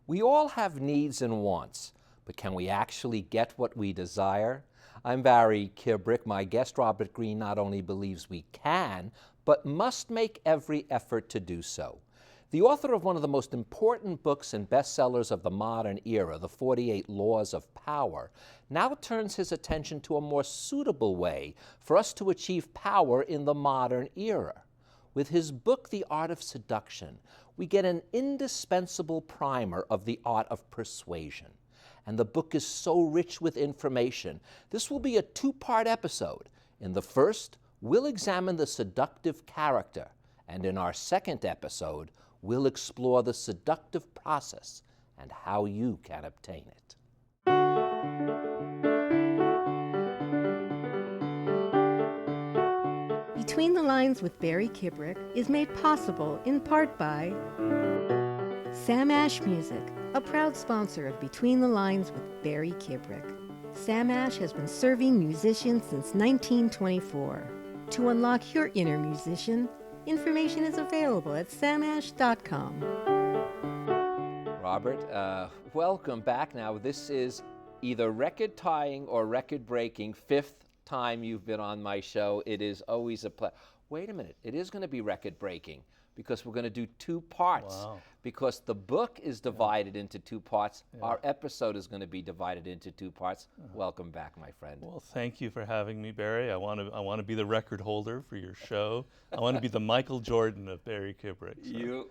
We all have needs and wants, but can we actually get what we desire? I'm Barry Kibrick. My guest, Robert Greene, not only believes we can, but must make every effort to do so. The author of one of the most important books and bestsellers of the modern era, The 48 Laws of Power, now turns his attention to a more suitable way for us to achieve power in the modern era. With his book, The Art of Seduction, we get an indispensable primer of the art of persuasion. And the book is so rich with information. This will be a two-part episode. In the first, we'll examine the seductive character, and in our second episode, we'll explore the seductive process and how you can obtain it. Between the Lines with Barry Kibrick is made possible in part by Sam Ash Music, a proud sponsor of Between the Lines with Barry Kibrick. Sam Ash has been serving musicians since 1924. To unlock your inner musician, information is available at samash.com. Robert, welcome back. Now, this is either record-tying or record-breaking fifth time you've been on my show. It is always a pleasure. Wait a minute, it is going to be record-breaking because we're going to do two parts. Wow. Because the book is divided into two parts. Our episode is going to be divided into two parts. Welcome back, my friend. Well, thank you for having me, Barry. I want to be the record holder for your show. I want to be the Michael Jordan of Barry Kibrick. So.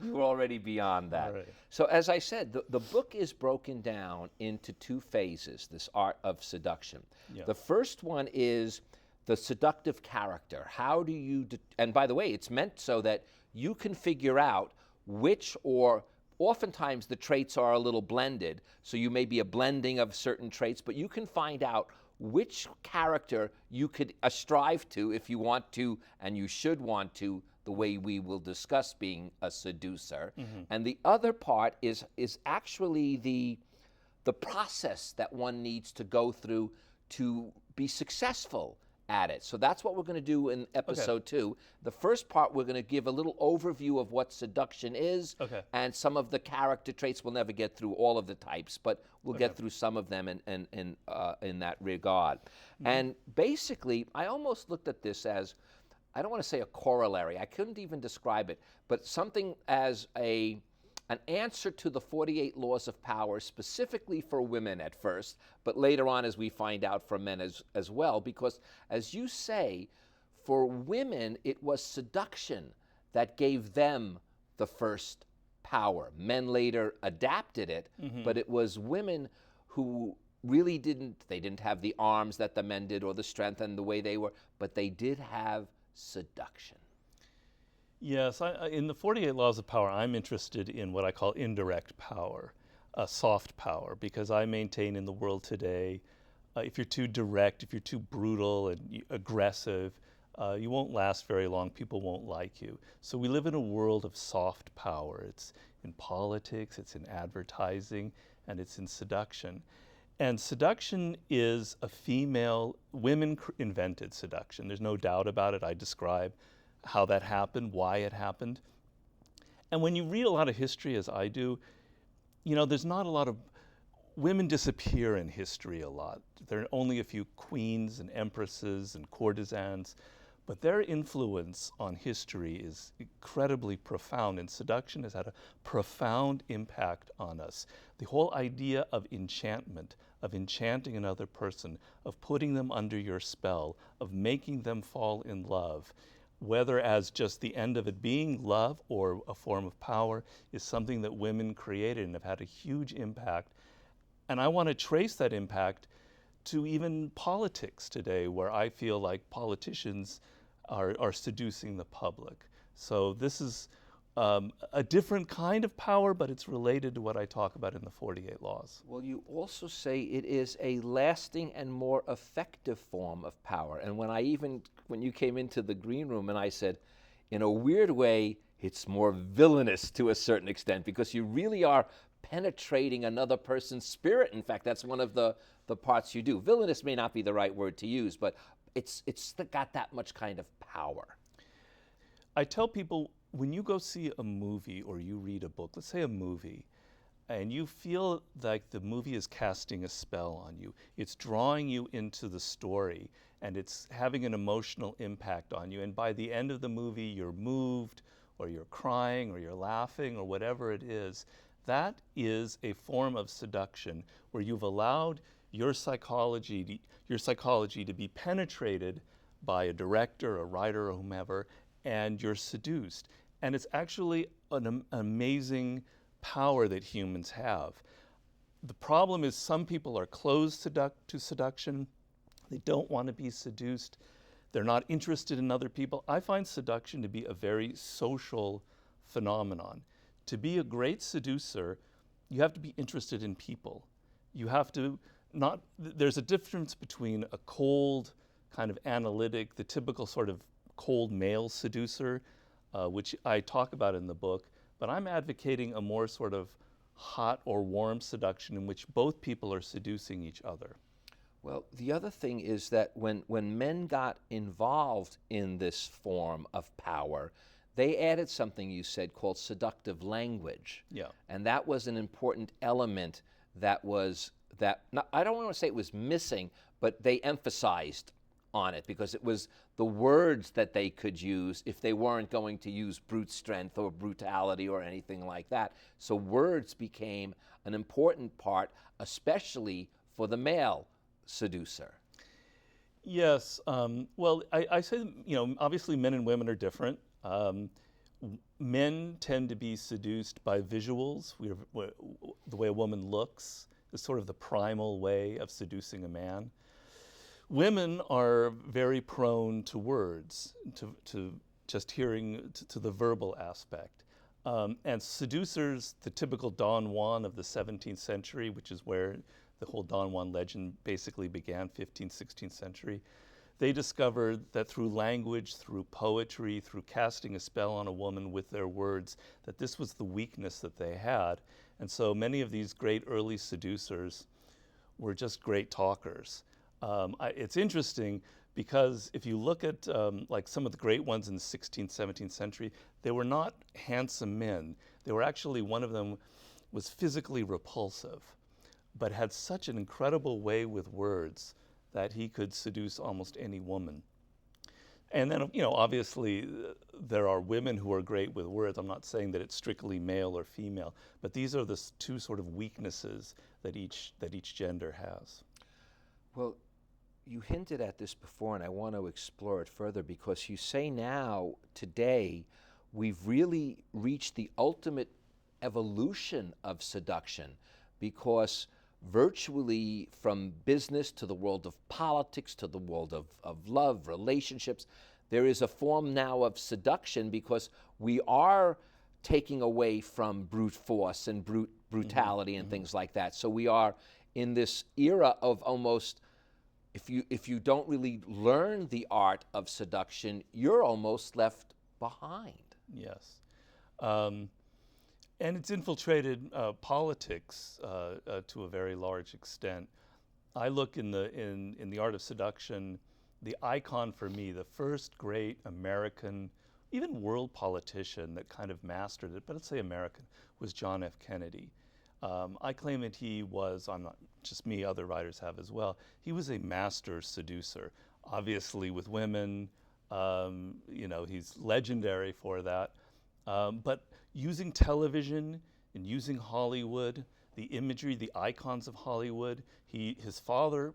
You're already beyond that. Right. So as I said, the book is broken down into two phases, this art of seduction. Yeah. The first one is the seductive character. How do you, and by the way, it's meant so that you can figure out which, or oftentimes the traits are a little blended, so you may be a blending of certain traits, but you can find out which character you could strive to if you want to, and you should want to, the way we will discuss being a seducer. Mm-hmm. And the other part is actually the process that one needs to go through to be successful at it. So that's what we're going to do in episode 2. The first part, we're going to give a little overview of what seduction is, and some of the character traits. We'll never get through all of the types, but we'll get through some of them in that regard. Mm-hmm. And basically, I almost looked at this as, I don't want to say a corollary, I couldn't even describe it, but something as an answer to the 48 laws of power, specifically for women at first, but later on as we find out for men as well, because as you say, for women, it was seduction that gave them the first power. Men later adapted it, but it was women who really didn't have the arms that the men did or the strength and the way they were, but they did have seduction. Yes, in the 48 Laws of Power, I'm interested in what I call indirect power, soft power, because I maintain in the world today, if you're too direct, if you're too brutal and aggressive, you won't last very long. People won't like you. So we live in a world of soft power. It's in politics, it's in advertising, and it's in seduction. And seduction is women invented seduction. There's no doubt about it. I describe how that happened, why it happened. And when you read a lot of history, as I do, there's not a lot of, women disappear in history a lot. There are only a few queens and empresses and courtesans, but their influence on history is incredibly profound, and seduction has had a profound impact on us. The whole idea of enchantment, of enchanting another person, of putting them under your spell, of making them fall in love, whether as just the end of it being love or a form of power, is something that women created and have had a huge impact. And I want to trace that impact to even politics today, where I feel like politicians are seducing the public. So this is a different kind of power, but it's related to what I talk about in the 48 Laws. Well, you also say it is a lasting and more effective form of power. And when you came into the green room and I said, in a weird way, it's more villainous to a certain extent, because you really are penetrating another person's spirit. In fact, that's one of the parts you do. Villainous may not be the right word to use, but it's got that much kind of power. I tell people, when you go see a movie or you read a book, let's say a movie, and you feel like the movie is casting a spell on you. It's drawing you into the story, and it's having an emotional impact on you. And by the end of the movie, you're moved, or you're crying, or you're laughing, or whatever it is. That is a form of seduction where you've allowed your psychology to be penetrated by a director, a writer, or whomever, and you're seduced. And it's actually an amazing power that humans have. The problem is some people are closed to seduction. They don't want to be seduced. They're not interested in other people. I find seduction to be a very social phenomenon. To be a great seducer, you have to be interested in people. You have to not, there's a difference between a cold, kind of analytic, the typical sort of cold male seducer, which I talk about in the book, but I'm advocating a more sort of hot or warm seduction in which both people are seducing each other. Well, the other thing is that when men got involved in this form of power, they added something you said called seductive language. Yeah. And that was an important element that was, I don't want to say it was missing, but they emphasized on it because it was the words that they could use if they weren't going to use brute strength or brutality or anything like that. So words became an important part, especially for the male seducer. Yes. Well, I say, obviously men and women are different. Men tend to be seduced by visuals. The way a woman looks is sort of the primal way of seducing a man. Women are very prone to words, to just hearing, to the verbal aspect. And seducers, the typical Don Juan of the 17th century, which is where the whole Don Juan legend basically began, 15th, 16th century, they discovered that through language, through poetry, through casting a spell on a woman with their words, that this was the weakness that they had. And so many of these great early seducers were just great talkers. It's interesting because if you look at like some of the great ones in the 16th, 17th century, they were not handsome men. They were actually, one of them was physically repulsive, but had such an incredible way with words that he could seduce almost any woman. And then, obviously there are women who are great with words. I'm not saying that it's strictly male or female, but these are the two sort of weaknesses that each gender has. Well, you hinted at this before, and I want to explore it further because you say now, today, we've really reached the ultimate evolution of seduction because virtually from business to the world of politics to the world of love, relationships, there is a form now of seduction because we are taking away from brute force and brutality and things like that. So we are in this era of almost, if you don't really learn the art of seduction, you're almost left behind. Yes. And it's infiltrated politics to a very large extent. I look in the Art of Seduction, the icon for me, the first great American, even world politician that kind of mastered it, but let's say American, was John F. Kennedy. I claim that he was, I'm not just me, other writers have as well, he was a master seducer. Obviously with women, he's legendary for that. But using television and using Hollywood, the imagery, the icons of Hollywood, his father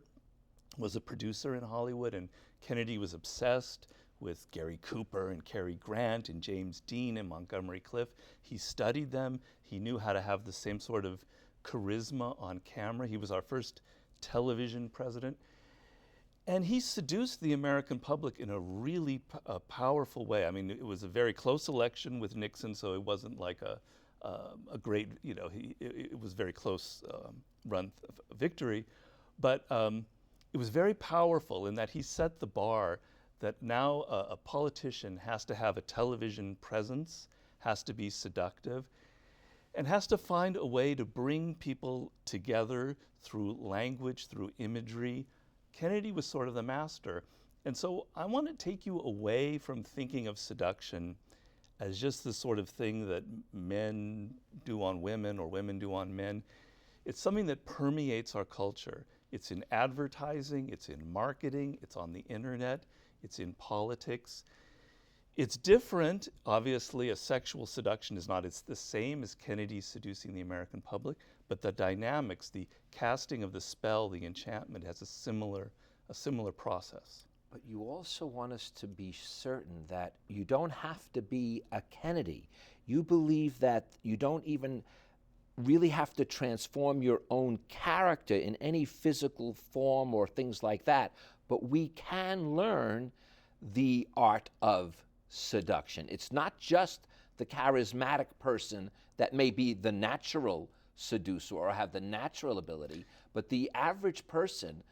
was a producer in Hollywood, and Kennedy was obsessed with Gary Cooper and Cary Grant and James Dean and Montgomery Clift. He studied them. He knew how to have the same sort of charisma on camera. He was our first television president. And he seduced the American public in a really powerful way. I mean, it was a very close election with Nixon, so it wasn't like a great, it was very close run victory. But it was very powerful in that he set the bar that now a politician has to have a television presence, has to be seductive, and has to find a way to bring people together through language, through imagery. Kennedy was sort of the master. And so I want to take you away from thinking of seduction as just the sort of thing that men do on women or women do on men. It's something that permeates our culture. It's in advertising, it's in marketing, it's on the internet, it's in politics. It's different. Obviously, a sexual seduction is not it's the same as Kennedy seducing the American public, but the dynamics, the casting of the spell, the enchantment has a similar process. But you also want us to be certain that you don't have to be a Kennedy. You believe that you don't even really have to transform your own character in any physical form or things like that, but we can learn the art of seduction. It's not just the charismatic person that may be the natural seducer or have the natural ability, but the average person,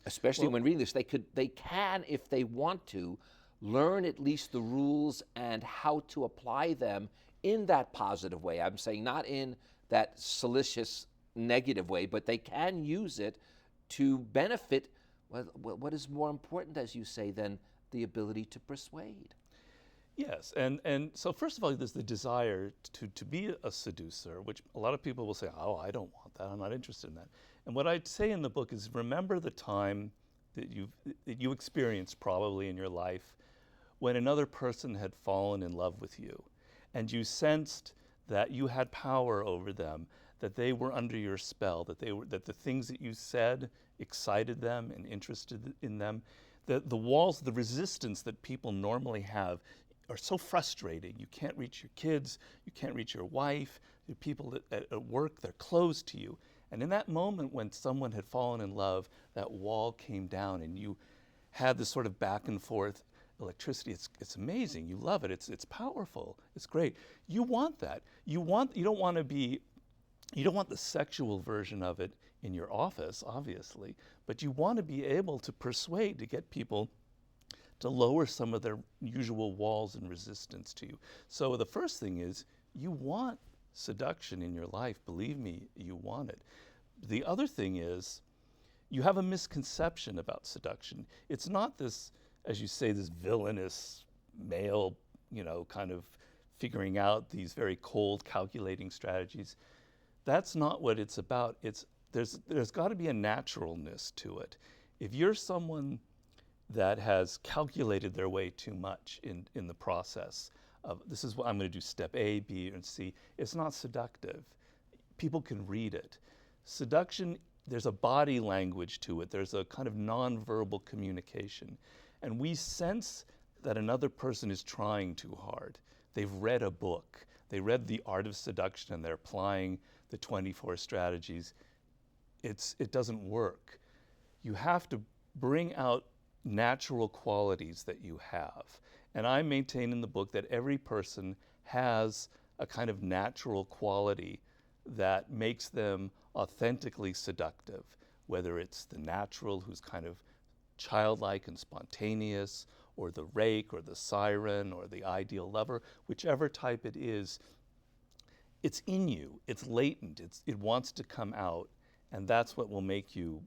especially when reading this, they can, if they want to, learn at least the rules and how to apply them in that positive way. I'm saying not in that salacious negative way, but they can use it to benefit what is more important, as you say, than the ability to persuade. Yes, and so first of all, there's the desire to be a seducer, which a lot of people will say, oh, I don't want that, I'm not interested in that. And what I'd say in the book is remember the time that you experienced probably in your life when another person had fallen in love with you, and you sensed that you had power over them, that they were under your spell, that the things that you said excited them and interested in them. The walls, the resistance that people normally have are so frustrating. You can't reach your kids, you can't reach your wife, the people at work, they're closed to you. And in that moment when someone had fallen in love, that wall came down and you had this sort of back and forth electricity. It's amazing. You love it. It's powerful. It's great. You want that. You don't want the sexual version of it in your office, obviously, but you want to be able to persuade, to get people to lower some of their usual walls and resistance to you. So the first thing is you want seduction in your life. Believe me, you want it. The other thing is you have a misconception about seduction. It's not this, as you say, this villainous male, kind of figuring out these very cold, calculating strategies. That's not what it's about. There's got to be a naturalness to it. If you're someone that has calculated their way too much in the process of this is what I'm going to do, step A, B, and C, it's not seductive. People can read it. Seduction, there's a body language to it. There's a kind of nonverbal communication. And we sense that another person is trying too hard. They've read a book. They read The Art of Seduction and they're applying the 24 strategies. It doesn't work. You have to bring out natural qualities that you have. And I maintain in the book that every person has a kind of natural quality that makes them authentically seductive, whether it's the natural who's kind of childlike and spontaneous, or the rake, or the siren, or the ideal lover, whichever type it is, it's in you, it's latent, it wants to come out, and that's what will make you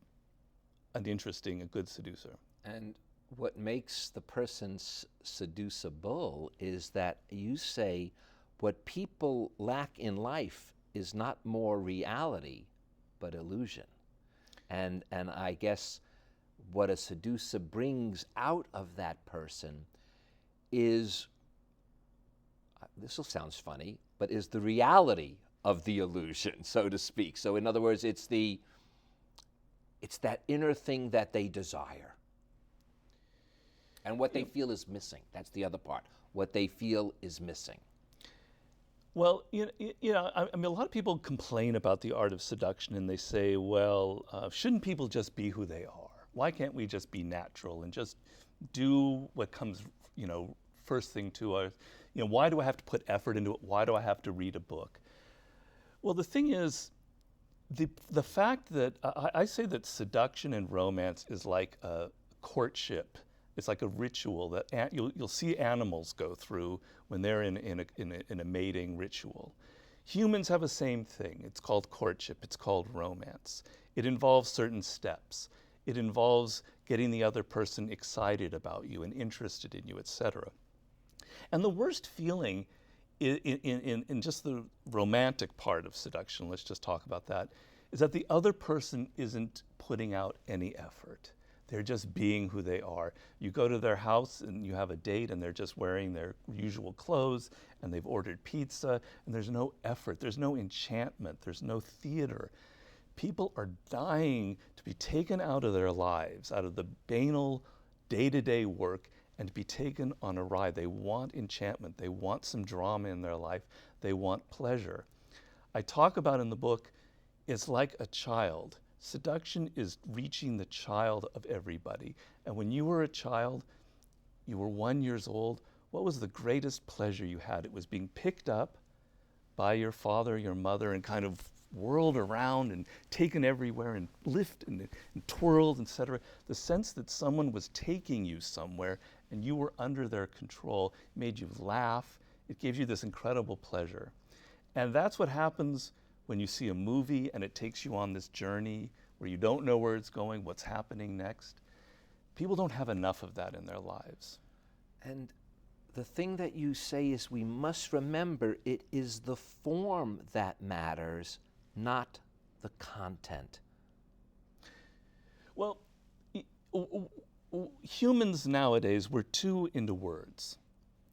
a good seducer. And what makes the person seducible is that you say what people lack in life is not more reality, but illusion. And I guess what a seducer brings out of that person is, this will sound funny, but is the reality of the illusion, so to speak. So in other words, it's that inner thing that they desire. And what they feel is missing. That's the other part. What they feel is missing. Well, I mean, a lot of people complain about the art of seduction, and they say, well, shouldn't people just be who they are? Why can't we just be natural and just do what comes, first thing to us? Why do I have to put effort into it? Why do I have to read a book? Well, the thing is, the fact that I say that seduction and romance is like a courtship. It's like a ritual that you'll see animals go through when they're in a mating ritual. Humans have the same thing. It's called courtship. It's called romance. It involves certain steps. It involves getting the other person excited about you and interested in you, etc. And the worst feeling in just the romantic part of seduction, let's just talk about that, is that the other person isn't putting out any effort. They're just being who they are. You go to their house and you have a date and they're just wearing their usual clothes and they've ordered pizza and there's no effort, there's no enchantment, there's no theater. People are dying to be taken out of their lives, out of the banal day-to-day work, and to be taken on a ride. They want enchantment. They want some drama in their life. They want pleasure. I talk about in the book, it's like a child. Seduction is reaching the child of everybody. And when you were a child, you were 1 year old, what was the greatest pleasure you had? It was being picked up by your father, your mother, and kind of whirled around and taken everywhere and lifted and twirled, etc. The sense that someone was taking you somewhere and you were under their control made you laugh. It gave you this incredible pleasure. And that's what happens when you see a movie and it takes you on this journey where you don't know where it's going, what's happening next. People don't have enough of that in their lives. And the thing that you say is we must remember it is the form that matters, not the content. Well, humans nowadays, we're too into words.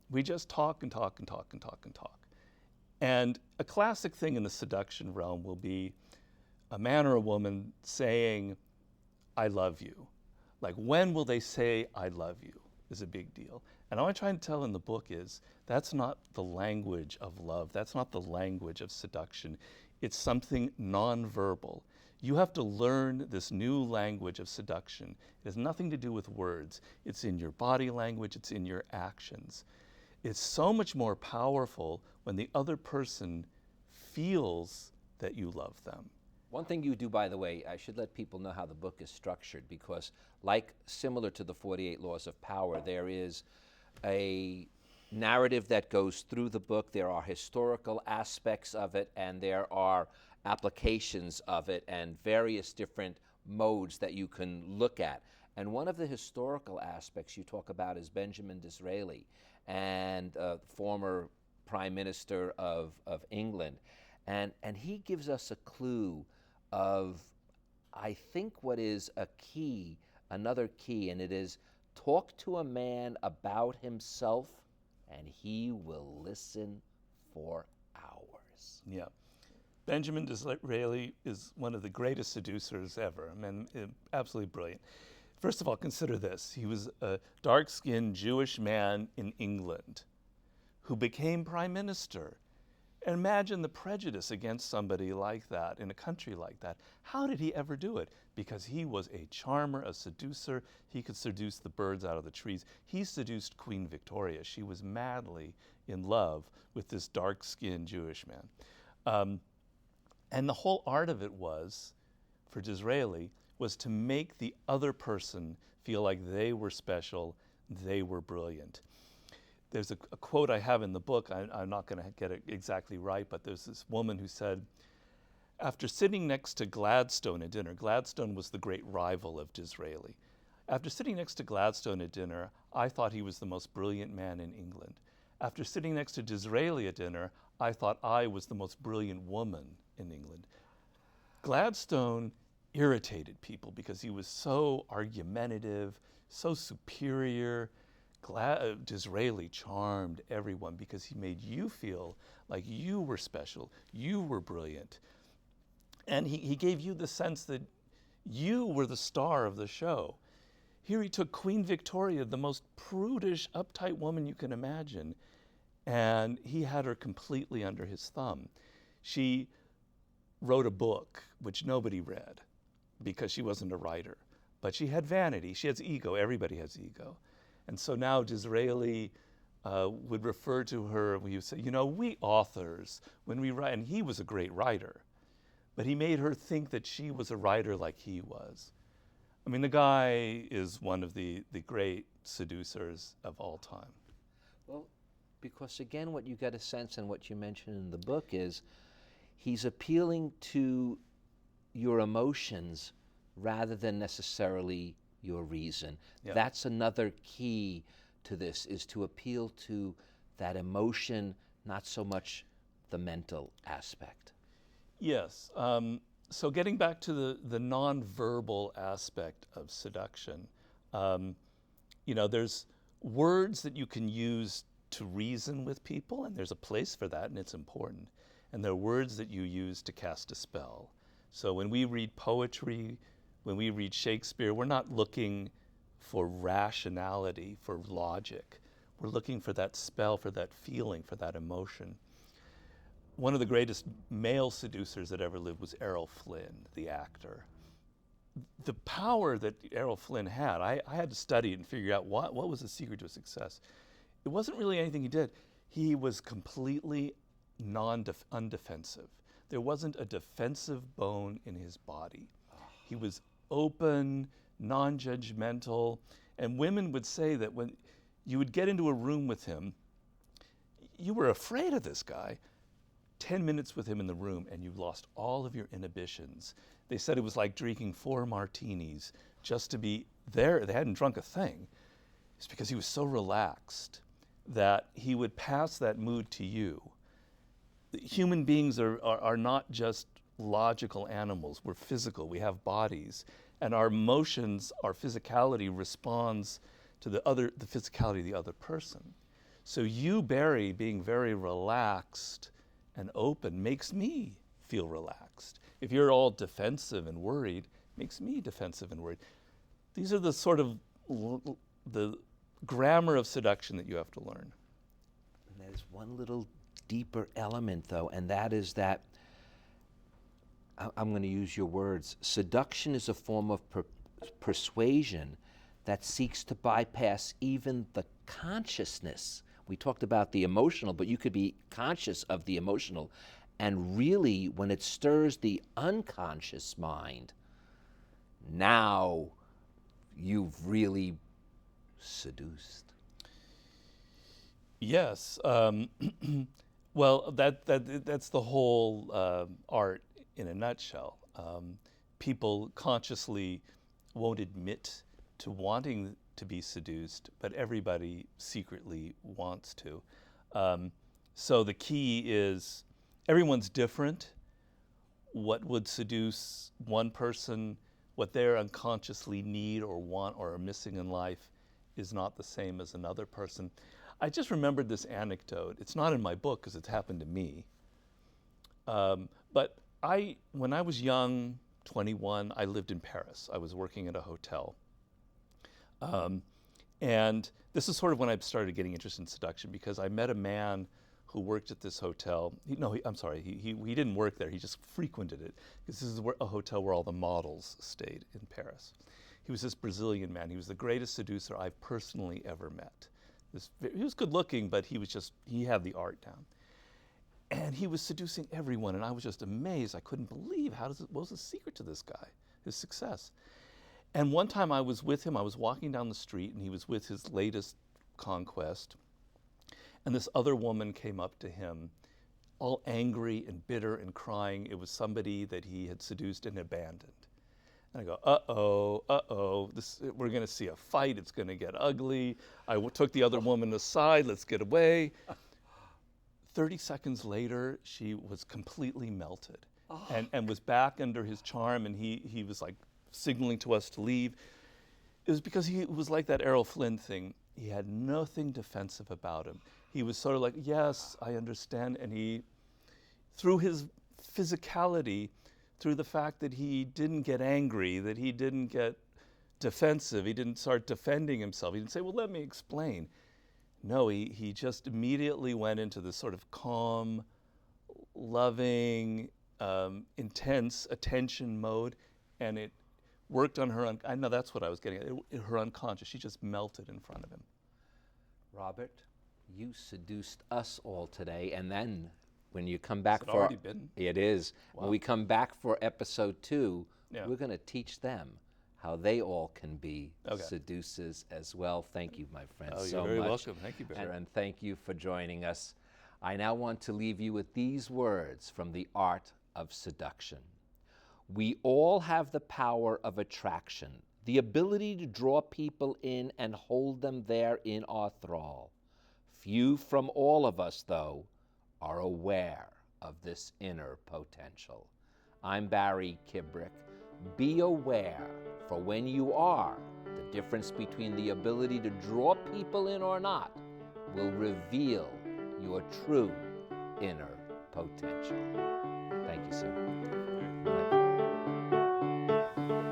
We just talk and talk and talk and talk and talk. And a classic thing in the seduction realm will be a man or a woman saying, I love you. Like, when will they say, I love you, is a big deal. And all I try and tell in the book is that's not the language of love. That's not the language of seduction. It's something nonverbal. You have to learn this new language of seduction. It has nothing to do with words. It's in your body language. It's in your actions. It's so much more powerful when the other person feels that you love them. One thing you do, by the way, I should let people know how the book is structured, because like similar to the 48 Laws of Power, there is a narrative that goes through the book. There are historical aspects of it, and there are applications of it and various different modes that you can look at. And one of the historical aspects you talk about is Benjamin Disraeli, and former Prime Minister of England. And he gives us a clue of, I think, what is a key, another key, and it is talk to a man about himself and he will listen for hours. Yeah. Benjamin Disraeli is one of the greatest seducers ever. I mean, absolutely brilliant. First of all, consider this. He was a dark-skinned Jewish man in England who became prime minister. And imagine the prejudice against somebody like that in a country like that. How did he ever do it? Because he was a charmer, a seducer. He could seduce the birds out of the trees. He seduced Queen Victoria. She was madly in love with this dark-skinned Jewish man. And the whole art of it was, for Disraeli, was to make the other person feel like they were special, they were brilliant. There's a quote I have in the book, I'm not going to get it exactly right, but there's this woman who said, after sitting next to Gladstone at dinner, Gladstone was the great rival of Disraeli. After sitting next to Gladstone at dinner, I thought he was the most brilliant man in England. After sitting next to Disraeli at dinner, I thought I was the most brilliant woman in England. Gladstone irritated people because he was so argumentative, so superior. Disraeli charmed everyone because he made you feel like you were special, you were brilliant. And he gave you the sense that you were the star of the show. Here he took Queen Victoria, the most prudish, uptight woman you can imagine, and he had her completely under his thumb. She wrote a book which nobody read because she wasn't a writer. But she had vanity, she has ego, everybody has ego. And so now Disraeli would refer to her, he would say, you know, we authors, when we write, and he was a great writer, but he made her think that she was a writer like he was. I mean, the guy is one of the great seducers of all time. Well, because again, what you get a sense and what you mentioned in the book is he's appealing to your emotions rather than necessarily your reason. Yeah. That's another key to this, is to appeal to that emotion not so much the mental aspect. Yes. So getting back to the nonverbal aspect of seduction, there's words that you can use to reason with people, and there's a place for that, and it's important. And there are words that you use to cast a spell. So when we read poetry, when we read Shakespeare, we're not looking for rationality, for logic. We're looking for that spell, for that feeling, for that emotion. One of the greatest male seducers that ever lived was Errol Flynn, the actor. The power that Errol Flynn had, I had to study it and figure out what was the secret to his success. It wasn't really anything he did. He was completely undefensive. There wasn't a defensive bone in his body. He was open, non-judgmental, and women would say that when you would get into a room with him, you were afraid of this guy. 10 minutes with him in the room and you lost all of your inhibitions. They said it was like drinking 4 martinis just to be there. They hadn't drunk a thing. It's because he was so relaxed that he would pass that mood to you. Human beings are not just logical animals. We're physical. We have bodies. And our emotions, our physicality responds to the physicality of the other person. So you, Barry, being very relaxed and open makes me feel relaxed. If you're all defensive and worried, makes me defensive and worried. These are the sort of the grammar of seduction that you have to learn. And there's one little deeper element, though, and that is that, I'm going to use your words, seduction is a form of persuasion that seeks to bypass even the consciousness. We talked about the emotional, but you could be conscious of the emotional. And really, when it stirs the unconscious mind, now you've really seduced. Yes. Well, that's the whole art in a nutshell. People consciously won't admit to wanting to be seduced, but everybody secretly wants to. So the key is everyone's different. What would seduce one person, what they unconsciously need or want or are missing in life is not the same as another person. I just remembered this anecdote. It's not in my book because it's happened to me. But when I was young, 21, I lived in Paris. I was working at a hotel. And this is sort of when I started getting interested in seduction, because I met a man who worked at this hotel. He didn't work there. He just frequented it, because this is a hotel where all the models stayed in Paris. He was this Brazilian man. He was the greatest seducer I've personally ever met. He was good looking, but he had the art down. And he was seducing everyone, and I was just amazed. I couldn't believe what was the secret to this guy, his success. And one time I was with him, I was walking down the street, and he was with his latest conquest. And this other woman came up to him, all angry and bitter and crying. It was somebody that he had seduced and abandoned. And I go, uh-oh, we're going to see a fight. It's going to get ugly. I took the other woman aside. Let's get away. 30 seconds later, she was completely melted and was back under his charm, and he was like signaling to us to leave. It was because he was like that Errol Flynn thing. He had nothing defensive about him. He was sort of like, yes, I understand. And he, through his physicality, through the fact that he didn't get angry, that he didn't get defensive, he didn't start defending himself. He didn't say, well, let me explain. No, he just immediately went into this sort of calm, loving, intense attention mode, and it worked on her. I know that's what I was getting at. Her unconscious. She just melted in front of him. Robert, you seduced us all today, and then when you come back Has it already been? It is. Wow. When we come back for episode 2, Yeah. we're going to teach them how they all can be Okay. seducers as well. Thank you, my friend, Oh, so you're very much. welcome. Thank you, Barry. And thank you for joining us. I now want to leave you with these words from the Art of Seduction. We all have the power of attraction, the ability to draw people in and hold them there in our thrall. Few from all of us, though, are aware of this inner potential. I'm Barry Kibrick. Be aware, for when you are, the difference between the ability to draw people in or not will reveal your true inner potential. Thank you, sir.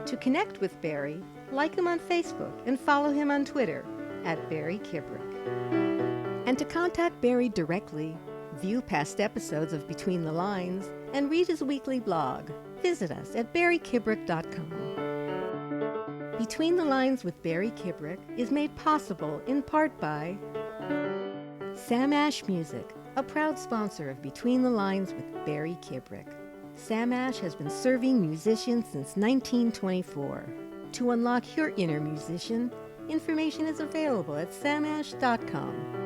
To connect with Barry, like him on Facebook and follow him on Twitter at Barry Kibrick. And to contact Barry directly, view past episodes of Between the Lines, and read his weekly blog, visit us at barrykibrick.com. Between the Lines with Barry Kibrick is made possible in part by Sam Ash Music, a proud sponsor of Between the Lines with Barry Kibrick. Sam Ash has been serving musicians since 1924. To unlock your inner musician, information is available at samash.com.